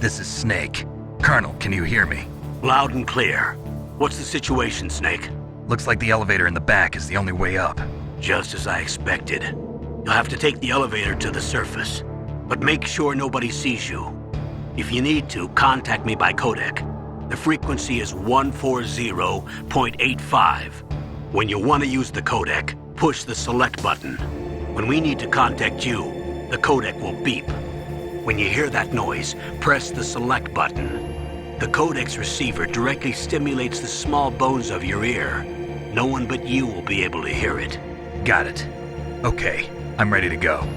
This is Snake. Colonel, can you hear me? Loud and clear. What's the situation, Snake? Looks like the elevator in the back is the only way up. Just as I expected. You'll have to take the elevator to the surface, but make sure nobody sees you. If you need to, contact me by codec. The frequency is 140.85. When you want to use the codec, push the select button. When we need to contact you, the codec will beep. When you hear that noise, press the select button. The codec's receiver directly stimulates the small bones of your ear. No one but you will be able to hear it. Got it. Okay, I'm ready to go.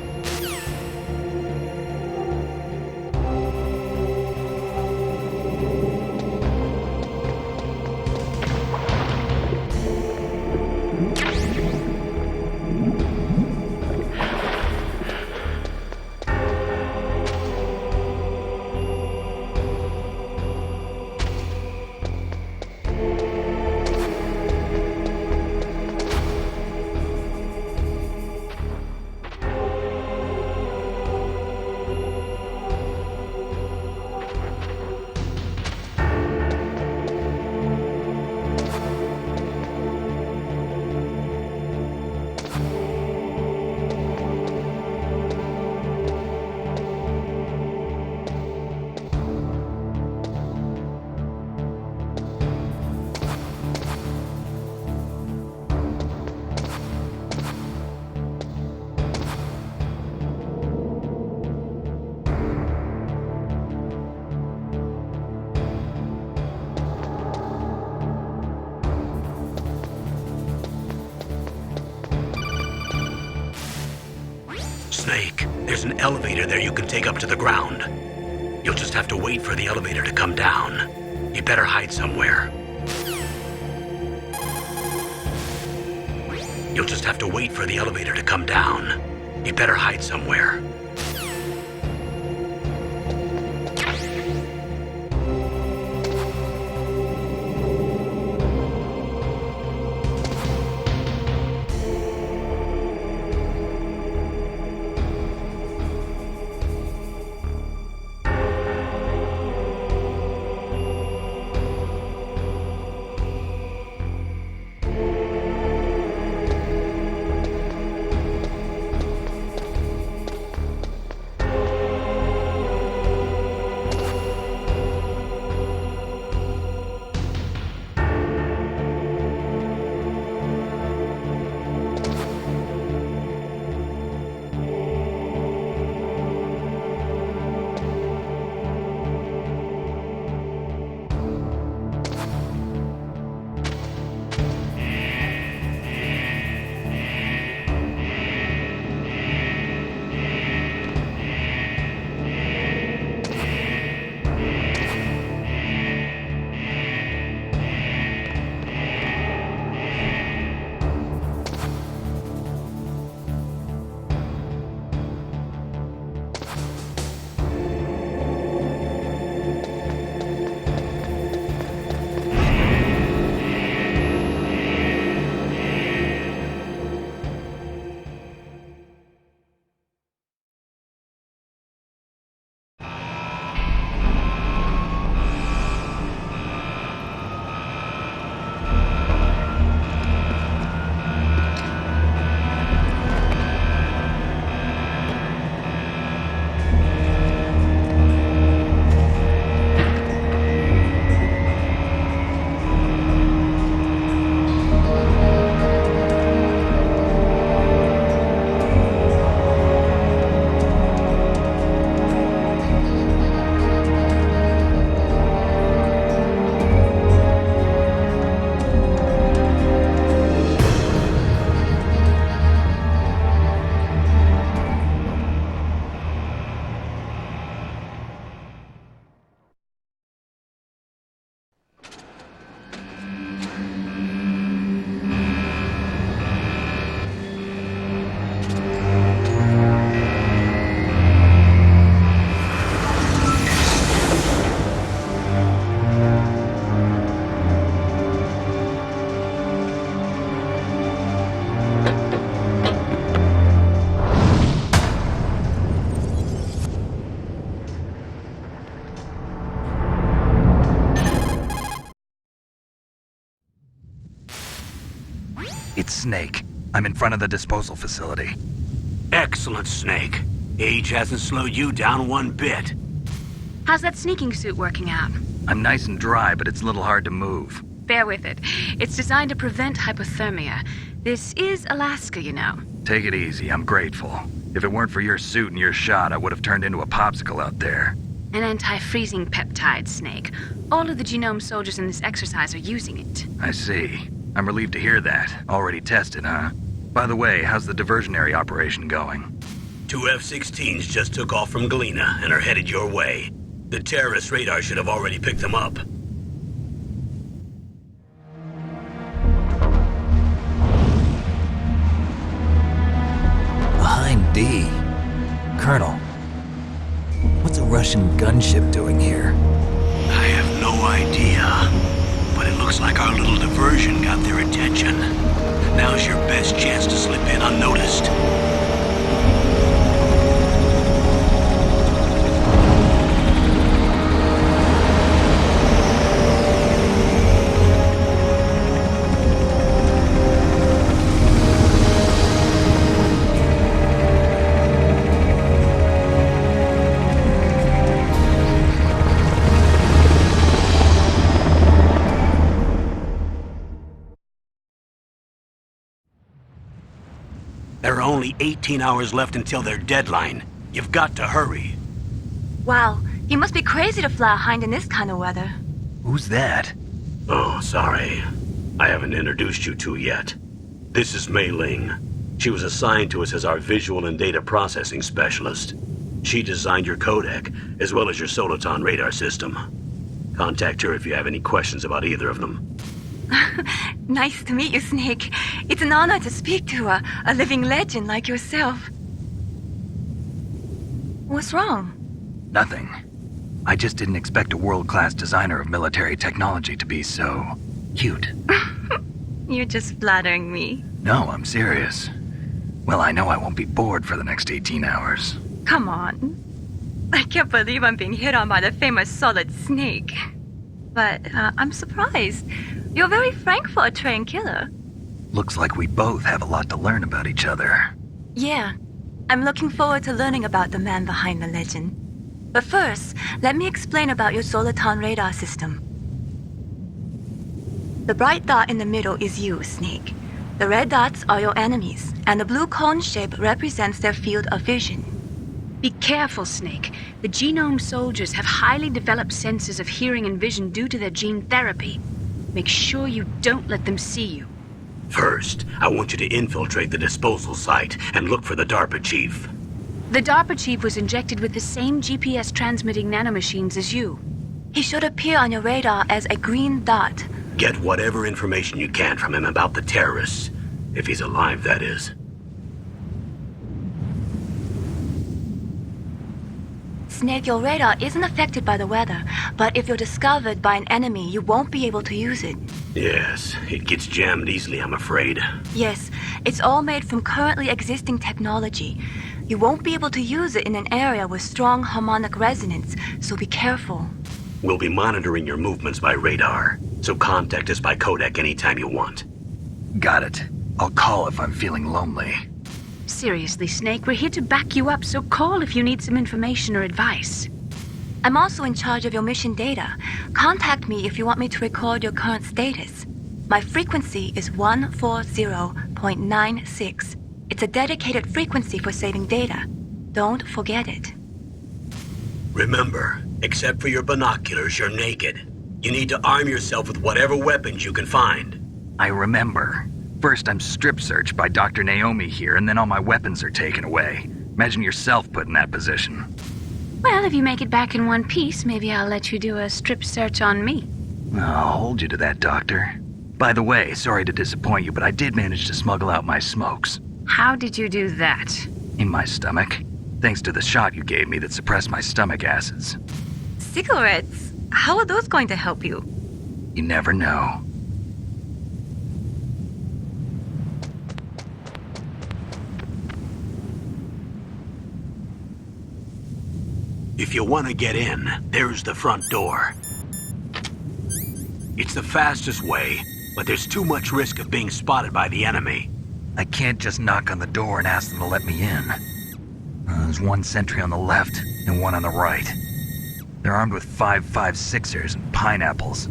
Snake, there's an elevator there you can take up to the ground. You'll just have to wait for the elevator to come down. You better hide somewhere. You'll just have to wait for the elevator to come down. You better hide somewhere. It's Snake. I'm in front of the disposal facility. Excellent, Snake. Age hasn't slowed you down one bit. How's that sneaking suit working out? I'm nice and dry, but it's a little hard to move. Bear with it. It's designed to prevent hypothermia. This is Alaska, you know. Take it easy, I'm grateful. If it weren't for your suit and your shot, I would have turned into a popsicle out there. An anti-freezing peptide, Snake. All of the genome soldiers in this exercise are using it. I see. I'm relieved to hear that. Already tested, huh? By the way, how's the diversionary operation going? 2 F-16s just took off from Galena and are headed your way. The terrorist radar should have already picked them up. Behind D. Colonel, what's a Russian gunship doing here? I have no idea, but it looks like our little diversion got their attention. Now's your best chance to slip in unnoticed. There are only 18 hours left until their deadline. You've got to hurry. Wow, you must be crazy to fly a hind in this kind of weather. Who's that? Oh, sorry. I haven't introduced you to yet. This is Mei Ling. She was assigned to us as our visual and data processing specialist. She designed your codec, as well as your Soliton radar system. Contact her if you have any questions about either of them. Nice to meet you, Snake. It's an honor to speak to a living legend like yourself. What's wrong? Nothing. I just didn't expect a world-class designer of military technology to be so cute. You're just flattering me. No, I'm serious. Well, I know I won't be bored for the next 18 hours. Come on. I can't believe I'm being hit on by the famous Solid Snake. But I'm surprised. You're very frank for a trained killer. Looks like we both have a lot to learn about each other. Yeah. I'm looking forward to learning about the man behind the legend. But first, let me explain about your Soliton radar system. The bright dot in the middle is you, Snake. The red dots are your enemies, and the blue cone shape represents their field of vision. Be careful, Snake. The genome soldiers have highly developed senses of hearing and vision due to their gene therapy. Make sure you don't let them see you. First, I want you to infiltrate the disposal site and look for the DARPA chief. The DARPA chief was injected with the same GPS-transmitting nanomachines as you. He should appear on your radar as a green dot. Get whatever information you can from him about the terrorists. If he's alive, that is. Snake, your radar isn't affected by the weather, but if you're discovered by an enemy, you won't be able to use it. Yes, it gets jammed easily, I'm afraid. Yes, it's all made from currently existing technology. You won't be able to use it in an area with strong harmonic resonance, so be careful. We'll be monitoring your movements by radar, so contact us by codec anytime you want. Got it. I'll call if I'm feeling lonely. Seriously, Snake, we're here to back you up, so call if you need some information or advice. I'm also in charge of your mission data. Contact me if you want me to record your current status. My frequency is 140.96. It's a dedicated frequency for saving data. Don't forget it. Remember, except for your binoculars, you're naked. You need to arm yourself with whatever weapons you can find. I remember. First, I'm strip-searched by Dr. Naomi here, and then all my weapons are taken away. Imagine yourself put in that position. Well, if you make it back in one piece, maybe I'll let you do a strip search on me. I'll hold you to that, Doctor. By the way, sorry to disappoint you, but I did manage to smuggle out my smokes. How did you do that? In my stomach. Thanks to the shot you gave me that suppressed my stomach acids. Cigarettes? How are those going to help you? You never know. If you want to get in, there's the front door. It's the fastest way, but there's too much risk of being spotted by the enemy. I can't just knock on the door and ask them to let me in. There's one sentry on the left and one on the right. They're armed with 5.56ers and pineapples.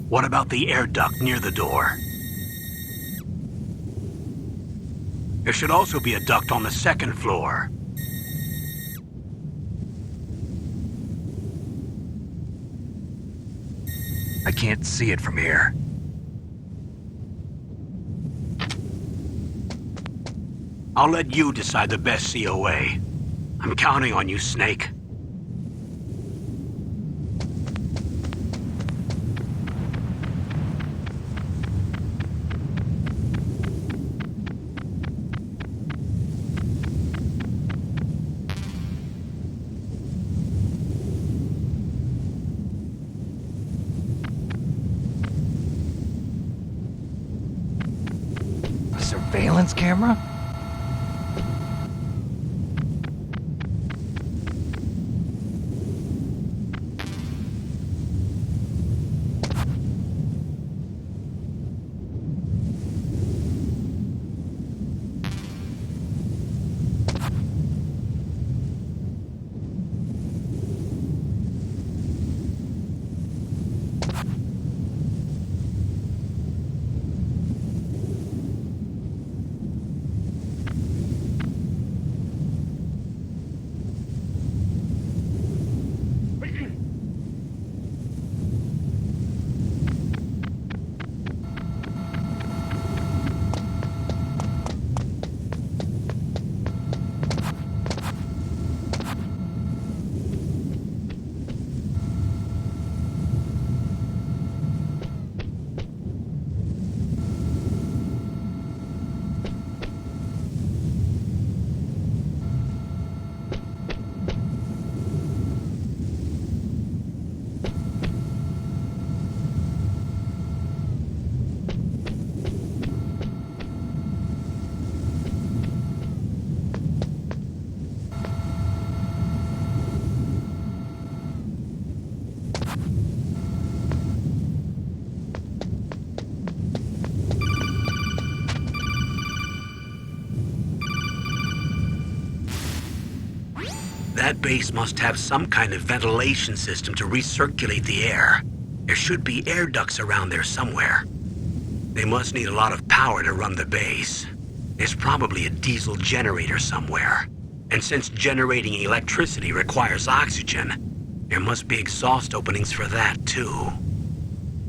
What about the air duct near the door? There should also be a duct on the second floor. I can't see it from here. I'll let you decide the best COA. I'm counting on you, Snake. A surveillance camera? That base must have some kind of ventilation system to recirculate the air. There should be air ducts around there somewhere. They must need a lot of power to run the base. There's probably a diesel generator somewhere. And since generating electricity requires oxygen, there must be exhaust openings for that too.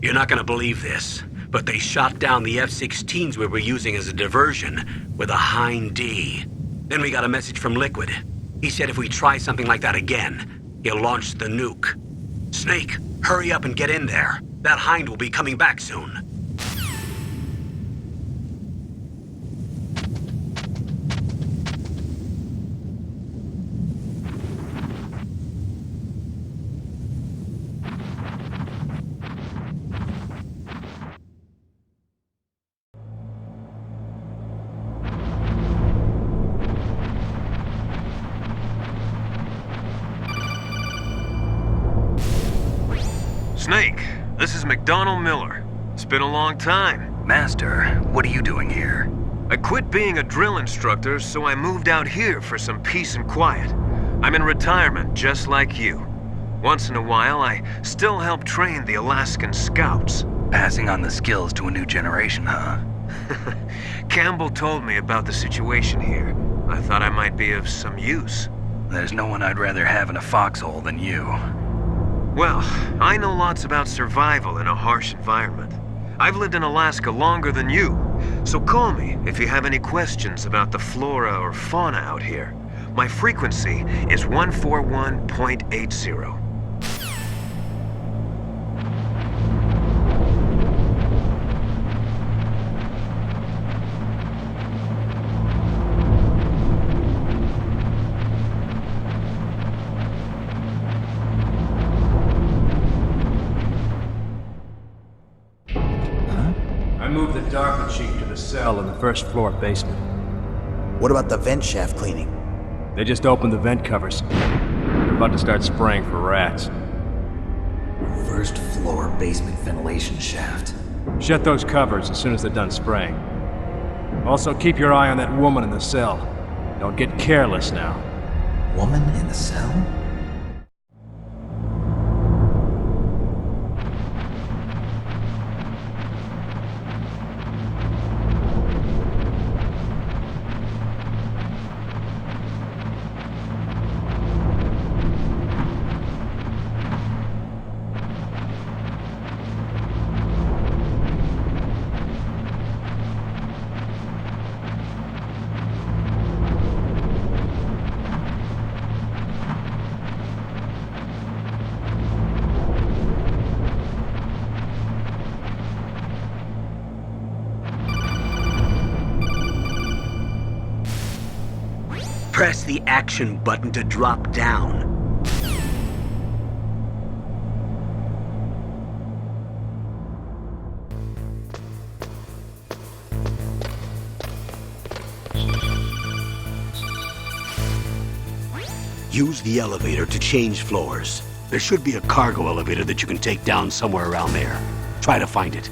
You're not gonna believe this, but they shot down the F-16s we were using as a diversion with a Hind D. Then we got a message from Liquid. He said if we try something like that again, he'll launch the nuke. Snake, hurry up and get in there. That Hind will be coming back soon. Snake, this is McDonald Miller. It's been a long time. Master, what are you doing here? I quit being a drill instructor, so I moved out here for some peace and quiet. I'm in retirement, just like you. Once in a while, I still help train the Alaskan Scouts. Passing on the skills to a new generation, huh? Campbell told me about the situation here. I thought I might be of some use. There's no one I'd rather have in a foxhole than you. Well, I know lots about survival in a harsh environment. I've lived in Alaska longer than you, so call me if you have any questions about the flora or fauna out here. My frequency is 141.80. I moved the dark chief to the cell in the first floor basement. What about the vent shaft cleaning? They just opened the vent covers. They're about to start spraying for rats. First floor basement ventilation shaft. Shut those covers as soon as they're done spraying. Also, keep your eye on that woman in the cell. Don't get careless now. Woman in the cell? Press the action button to drop down. Use the elevator to change floors. There should be a cargo elevator that you can take down somewhere around there. Try to find it.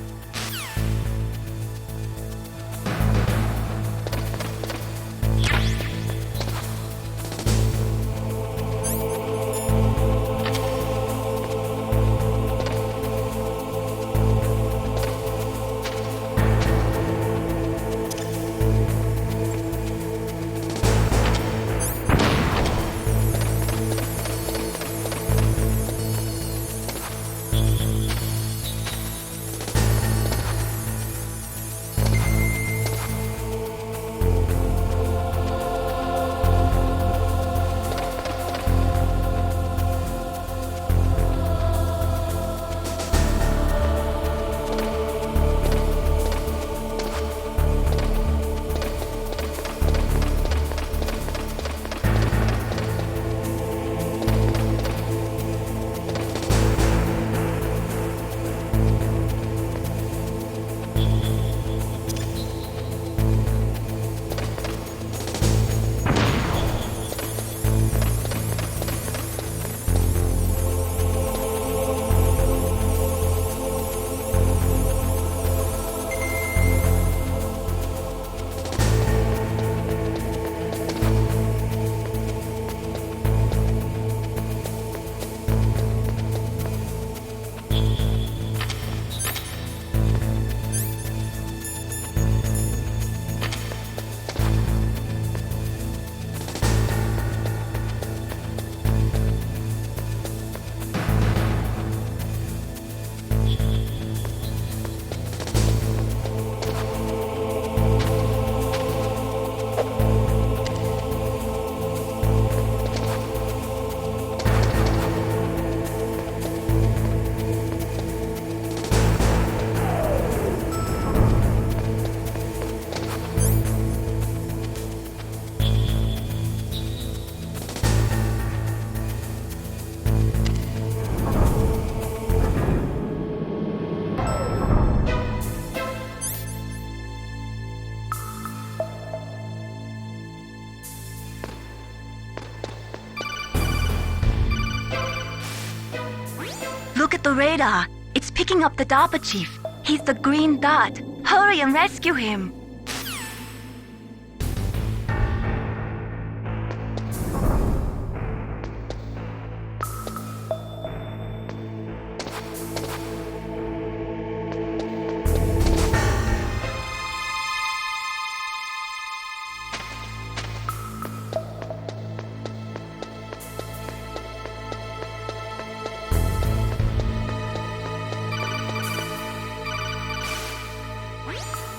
Look at the radar. It's picking up the DARPA chief. He's the green dot. Hurry and rescue him.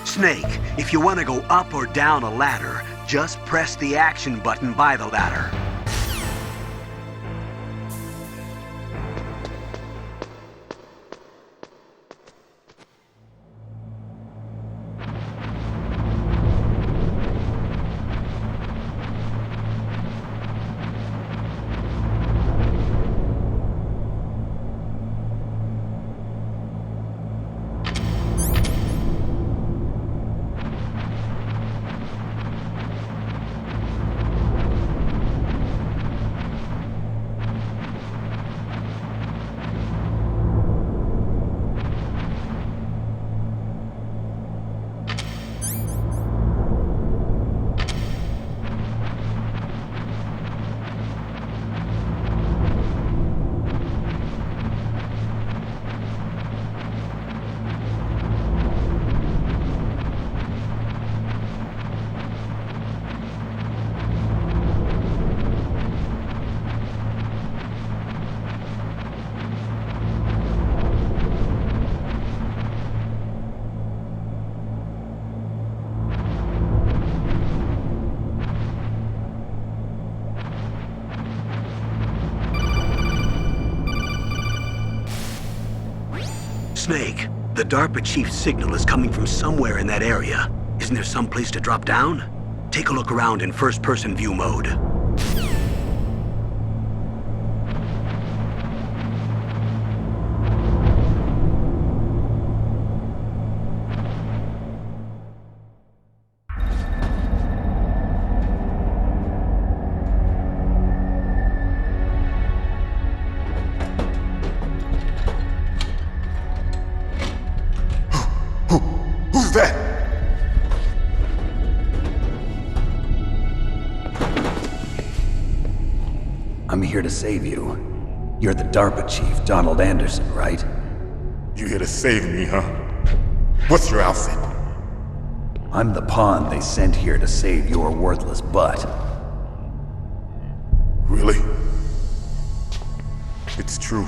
Snake, if you want to go up or down a ladder, just press the action button by the ladder. Snake, the DARPA chief's signal is coming from somewhere in that area. Isn't there some place to drop down? Take a look around in first-person view mode. Who's that? I'm here to save you. You're the DARPA chief, Donald Anderson, right? You here to save me, huh? What's your outfit? I'm the pawn they sent here to save your worthless butt. Really? It's true.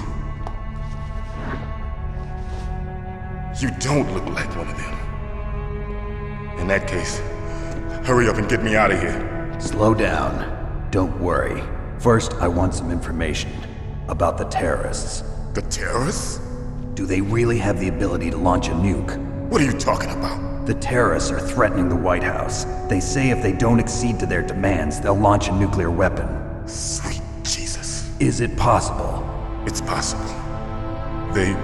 You don't look like one of them. In that case, hurry up and get me out of here. Slow down. Don't worry. First, I want some information about the terrorists. The terrorists? Do they really have the ability to launch a nuke? What are you talking about? The terrorists are threatening the White House. They say if they don't accede to their demands, they'll launch a nuclear weapon. Sweet Jesus. Is it possible? It's possible. They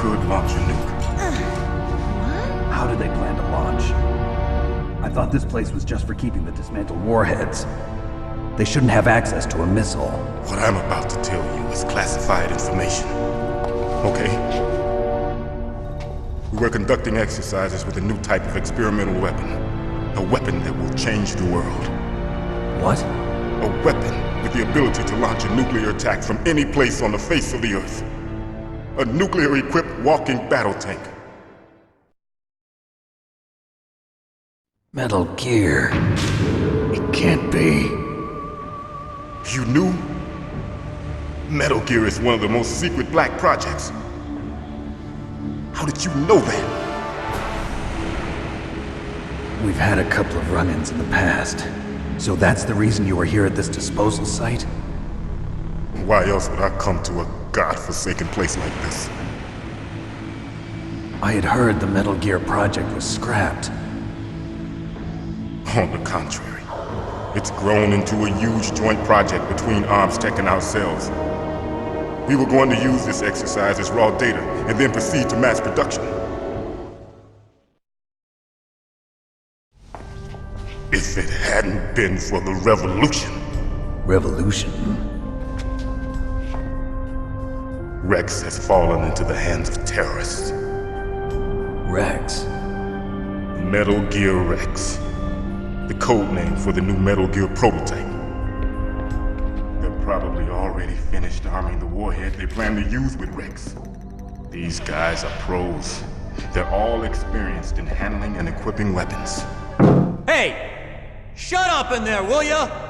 could launch a nuke. How do they plan to launch? I thought this place was just for keeping the dismantled warheads. They shouldn't have access to a missile. What I'm about to tell you is classified information. Okay? We were conducting exercises with a new type of experimental weapon. A weapon that will change the world. What? A weapon with the ability to launch a nuclear attack from any place on the face of the Earth. A nuclear-equipped walking battle tank. Metal Gear. It can't be. You knew? Metal Gear is one of the most secret black projects. How did you know that? We've had a couple of run-ins in the past. So that's the reason you were here at this disposal site? Why else would I come to a godforsaken place like this? I had heard the Metal Gear project was scrapped. On the contrary, it's grown into a huge joint project between Arms Tech and ourselves. We were going to use this exercise as raw data and then proceed to mass production. If it hadn't been for the revolution. Revolution? Rex has fallen into the hands of terrorists. Rex? Metal Gear Rex. The code name for the new Metal Gear prototype. They're probably already finished arming the warhead they plan to use with Rex. These guys are pros. They're all experienced in handling and equipping weapons. Hey! Shut up in there, will ya?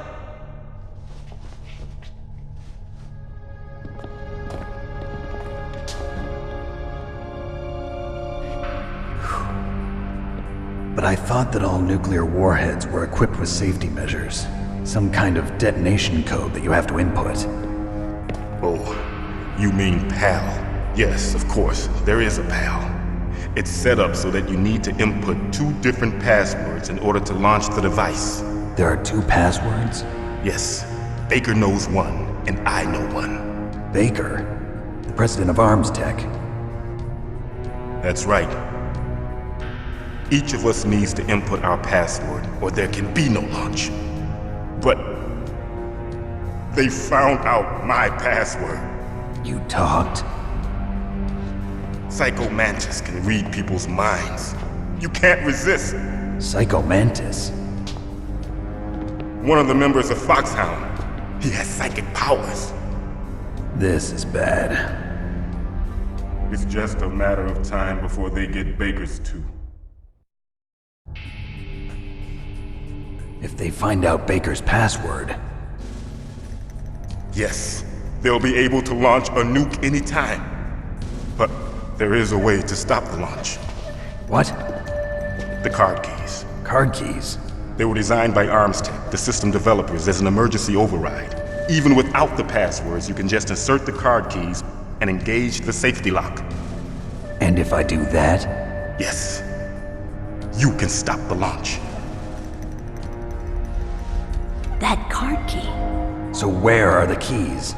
But I thought that all nuclear warheads were equipped with safety measures. Some kind of detonation code that you have to input. Oh, you mean PAL? Yes, of course, there is a PAL. It's set up so that you need to input 2 different passwords in order to launch the device. There are 2 passwords? Yes, Baker knows one, and I know one. Baker? The president of Arms Tech? That's right. Each of us needs to input our password, or there can be no launch. But they found out my password. You talked? Psycho Mantis can read people's minds. You can't resist. Psycho Mantis? One of the members of Foxhound. He has psychic powers. This is bad. It's just a matter of time before they get Baker's too. If they find out Baker's password... Yes, they'll be able to launch a nuke anytime. But there is a way to stop the launch. What? The card keys. Card keys? They were designed by Arms Tech, the system developers, as an emergency override. Even without the passwords, you can just insert the card keys, and engage the safety lock. And if I do that? Yes. You can stop the launch. That card key. So where are the keys?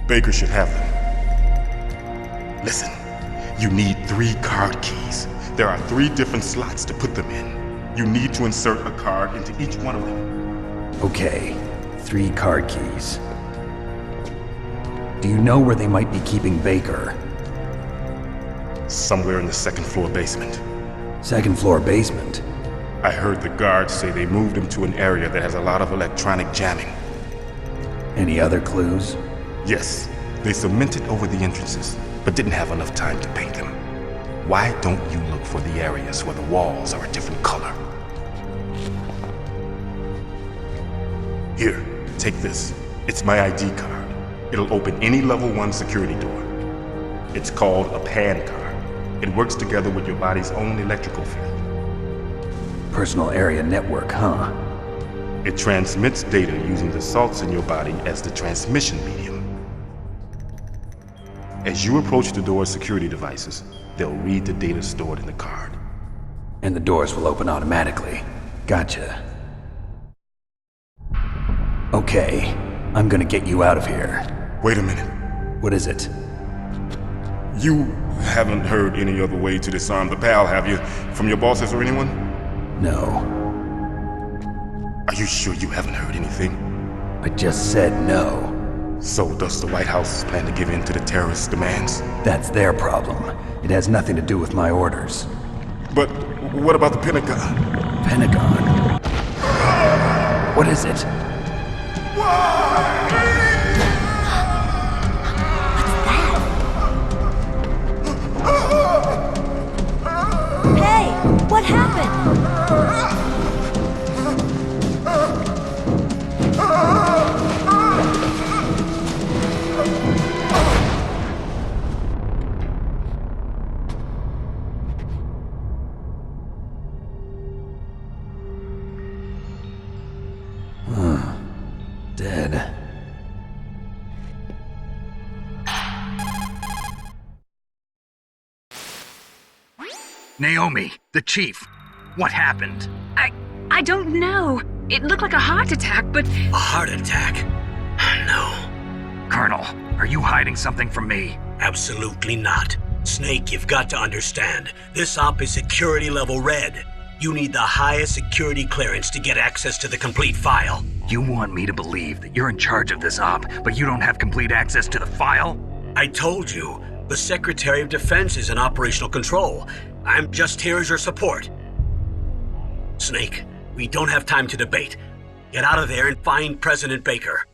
Baker should have them. Listen, you need 3 card keys. There are 3 different slots to put them in. You need to insert a card into each one of them. Okay, 3 card keys. Do you know where they might be keeping Baker? Somewhere in the 2nd floor basement. 2nd floor basement? I heard the guards say they moved him to an area that has a lot of electronic jamming. Any other clues? Yes, they cemented over the entrances, but didn't have enough time to paint them. Why don't you look for the areas where the walls are a different color? Here, take this. It's my ID card. It'll open any level 1 security door. It's called a PAN card. It works together with your body's own electrical field. Personal area network, huh? It transmits data using the salts in your body as the transmission medium. As you approach the door's security devices, they'll read the data stored in the card. And the doors will open automatically. Gotcha. Okay, I'm gonna get you out of here. Wait a minute. What is it? You haven't heard any other way to disarm the PAL, have you? From your bosses or anyone? No. Are you sure you haven't heard anything? I just said no. So does the White House plan to give in to the terrorists' demands? That's their problem. It has nothing to do with my orders. But what about the Pentagon? Pentagon? What is it? Hey, what happened? Dead. Naomi, the chief. What happened? I don't know. It looked like a heart attack, but A heart attack? No, Colonel, are you hiding something from me? absolutely not. Snake, you've got to understand. This op is security level red. You need the highest security clearance to get access to the complete file. You want me to believe that you're in charge of this op, but you don't have complete access to the file? I told you, the Secretary of Defense is in operational control. I'm just here as your support. Snake, we don't have time to debate. Get out of there and find President Baker.